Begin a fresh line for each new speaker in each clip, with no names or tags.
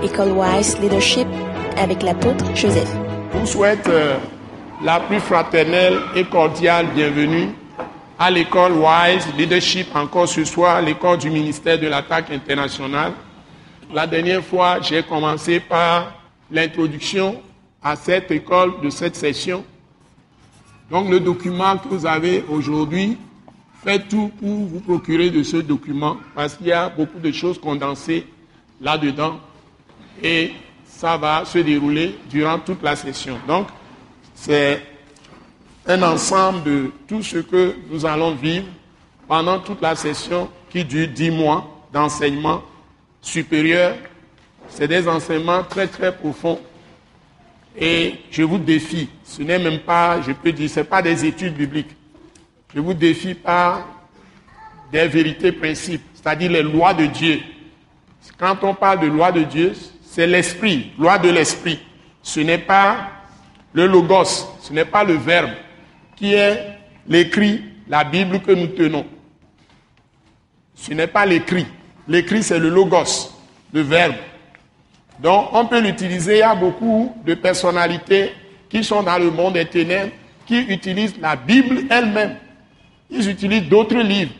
École Wise Leadership avec l'apôtre Joseph.
Je vous souhaite la plus fraternelle et cordiale bienvenue à l'école Wise Leadership, encore ce soir, l'école du ministère de l'attaque internationale. La dernière fois, j'ai commencé par l'introduction à cette école de cette session. Donc le document que vous avez aujourd'hui, faites tout pour vous procurer de ce document parce qu'il y a beaucoup de choses condensées là-dedans et ça va se dérouler durant toute la session. Donc c'est un ensemble de tout ce que nous allons vivre pendant toute la session qui dure 10 mois d'enseignement supérieur. C'est des enseignements très très profonds et je vous défie, ce n'est même pas, je peux dire, ce n'est pas des études bibliques. Je vous défie par des vérités principes, c'est-à-dire les lois de Dieu. Quand on parle de loi de Dieu, c'est l'esprit, loi de l'esprit. Ce n'est pas le logos, ce n'est pas le verbe qui est l'écrit, la Bible que nous tenons. Ce n'est pas l'écrit. L'écrit, c'est le logos, le verbe. Donc, on peut l'utiliser. Il y a beaucoup de personnalités qui sont dans le monde des ténèbres, qui utilisent la Bible elle-même. Ils utilisent d'autres livres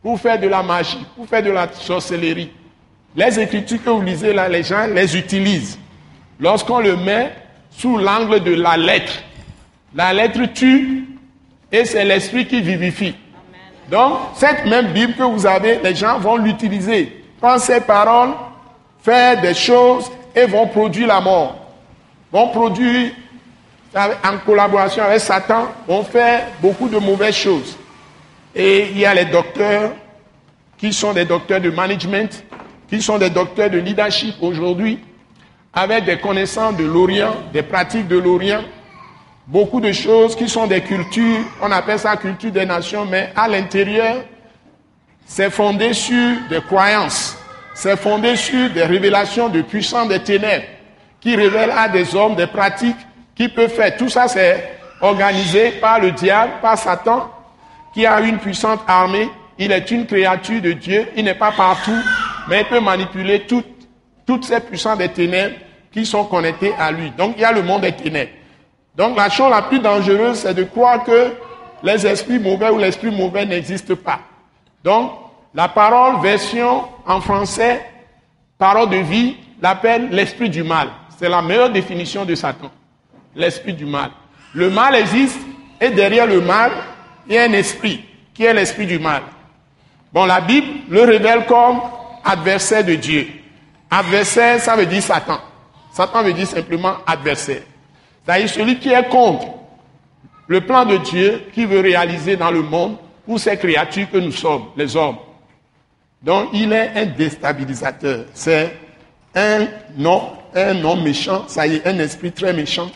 pour faire de la magie, pour faire de la sorcellerie. Les écritures que vous lisez là, les gens les utilisent. Lorsqu'on le met sous l'angle de la lettre tue et c'est l'esprit qui vivifie. Donc, cette même Bible que vous avez, les gens vont l'utiliser. Prendre ces paroles, faire des choses et vont produire la mort. Vont produire, en collaboration avec Satan, vont faire beaucoup de mauvaises choses. Et il y a les docteurs qui sont des docteurs de management, qui sont des docteurs de leadership aujourd'hui, avec des connaissances de l'Orient, des pratiques de l'Orient, beaucoup de choses qui sont des cultures, on appelle ça culture des nations, mais à l'intérieur, c'est fondé sur des croyances, c'est fondé sur des révélations de puissance des ténèbres, qui révèlent à des hommes des pratiques qui peuvent faire. Tout ça, c'est organisé par le diable, par Satan, qui a une puissante armée. Il est une créature de Dieu, il n'est pas partout, mais il peut manipuler toutes ces puissances des ténèbres qui sont connectées à lui. Donc il y a le monde des ténèbres. Donc la chose la plus dangereuse, c'est de croire que les esprits mauvais ou l'esprit mauvais n'existent pas. Donc la parole, version en français, parole de vie, l'appelle l'esprit du mal. C'est la meilleure définition de Satan, l'esprit du mal. Le mal existe et derrière le mal, il y a un esprit qui est l'esprit du mal. Bon, la Bible le révèle comme adversaire de Dieu. Adversaire, ça veut dire Satan. Satan veut dire simplement adversaire. C'est-à-dire celui qui est contre le plan de Dieu qui veut réaliser dans le monde pour ces créatures que nous sommes, les hommes. Donc, il est un déstabilisateur. C'est un homme méchant, ça y est, un esprit très méchant,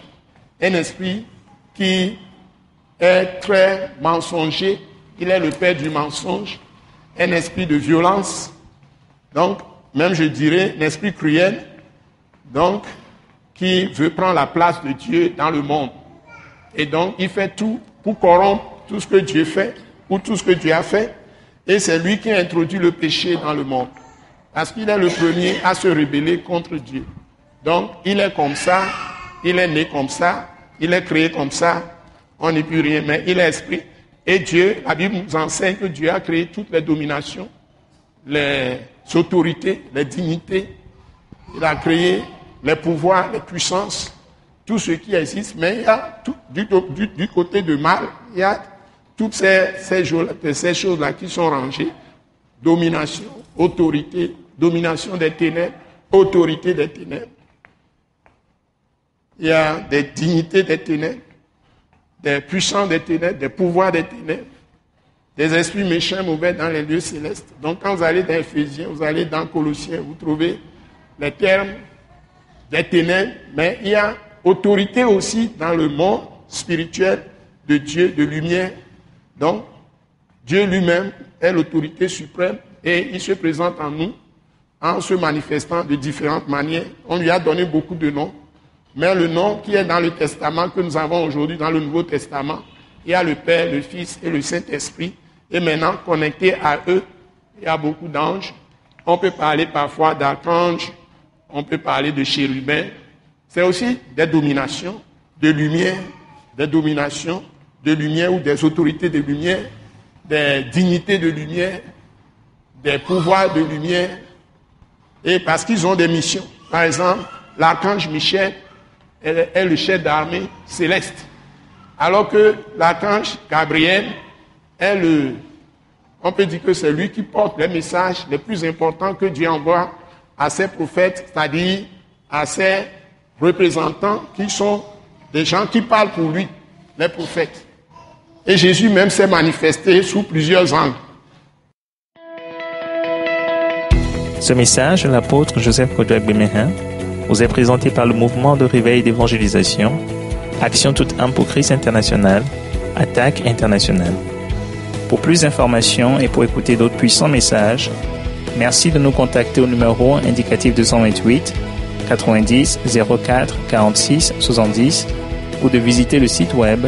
un esprit qui est très mensonger, il est le père du mensonge, un esprit de violence, donc, même je dirais, un esprit cruel, donc, qui veut prendre la place de Dieu dans le monde. Et donc, il fait tout pour corrompre tout ce que Dieu fait, ou tout ce que Dieu a fait, et c'est lui qui a introduit le péché dans le monde. Parce qu'il est le premier à se rebeller contre Dieu. Donc, il est comme ça, il est né comme ça, il est créé comme ça, on n'est plus rien, mais il est esprit. Et Dieu, la Bible nous enseigne que Dieu a créé toutes les dominations, les autorités, les dignités. Il a créé les pouvoirs, les puissances, tout ce qui existe. Mais il y a tout, du côté du mal, il y a toutes ces choses-là qui sont rangées. Domination, autorité, domination des ténèbres, autorité des ténèbres. Il y a des dignités des ténèbres, des puissances des ténèbres, des pouvoirs des ténèbres, des esprits méchants mauvais dans les lieux célestes. Donc quand vous allez dans Éphésiens, vous allez dans Colossiens, vous trouvez les termes des ténèbres, mais il y a autorité aussi dans le monde spirituel de Dieu, de lumière. Donc, Dieu lui-même est l'autorité suprême et il se présente en nous en se manifestant de différentes manières. On lui a donné beaucoup de noms, mais le nom qui est dans le testament que nous avons aujourd'hui, dans le Nouveau Testament, il y a le Père, le Fils et le Saint-Esprit. Et maintenant, connecté à eux, il y a beaucoup d'anges. On peut parler parfois d'archanges, on peut parler de chérubins. C'est aussi des dominations de lumière, ou des autorités de lumière, des dignités de lumière, des pouvoirs de lumière, et parce qu'ils ont des missions. Par exemple, l'archange Michel est le chef d'armée céleste, alors que l'archange Gabriel est on peut dire que c'est lui qui porte les messages les plus importants que Dieu envoie à ses prophètes, c'est-à-dire à ses représentants qui sont des gens qui parlent pour lui, les prophètes. Et Jésus même s'est manifesté sous plusieurs angles.
Ce message de l'apôtre Joseph Kodouak Bemehin vous est présenté par le mouvement de réveil d'évangélisation, Action toute âme pour Christ international, Attaque internationale. Pour plus d'informations et pour écouter d'autres puissants messages, merci de nous contacter au numéro indicatif 228 90 04 46 70 ou de visiter le site web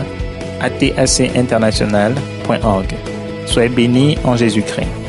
atacinternational.org. Soyez bénis en Jésus-Christ.